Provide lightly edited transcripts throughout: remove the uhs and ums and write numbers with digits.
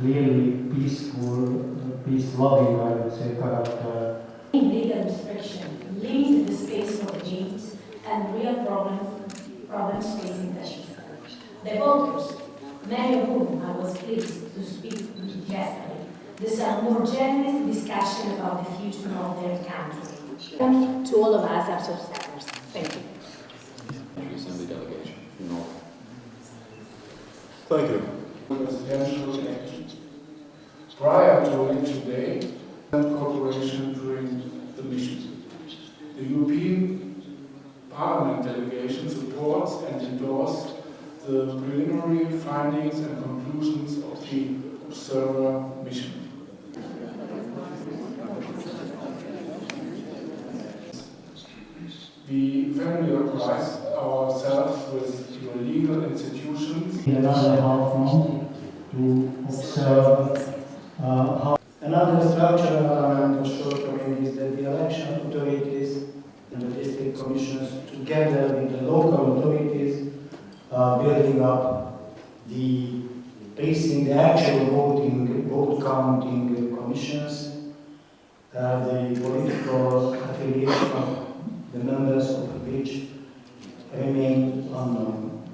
clearly peaceful, peace-loving, I would say, character. Legal restriction limit the space for the genes and real problems facing Tajikistan. The voters, many of whom I was pleased to speak with yesterday, deserve more generous discussion about the future of their country. To all of us as observers. Thank you. Assembly delegation. No. Thank you. Presidential elections. Prior to it today, cooperation during the mission. The European Parliament delegation supports and endorses the preliminary findings and conclusions of the observer mission. We familiarize ourselves with your legal institutions. In another half month to observe how. Another structural element of shortcoming is that the election authorities and the district commissions, together with the local authorities, are building up the actual vote counting commissions, the political affiliation of the members of which remain unknown.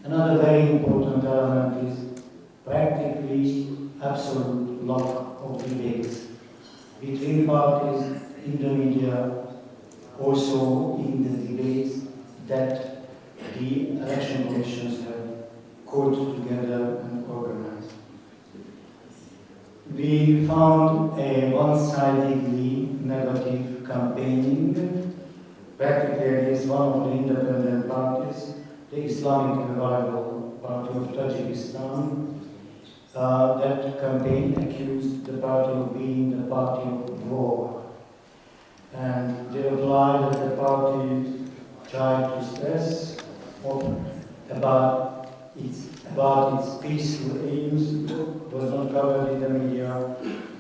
Another very important element is practically absolute lack of debates between parties, in the media, also in the debates that the election commissions have called together and organized. We found a one-sidedly negative campaigning, practically against one of the independent parties, the Islamic Revival Party of Tajikistan. That campaign accused the party of being the party of war. And they replied that the party tried to stress about its peaceful aims, was not covered in the media,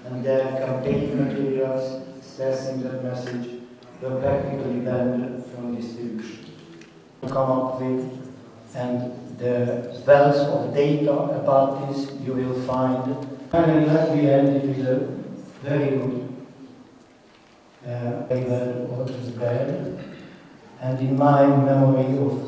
and their campaign materials stressing that message were practically banned from distribution. To come up with, and the wealth of data about this you will find. And at the end it is a very good paper of Israel, and in my memory of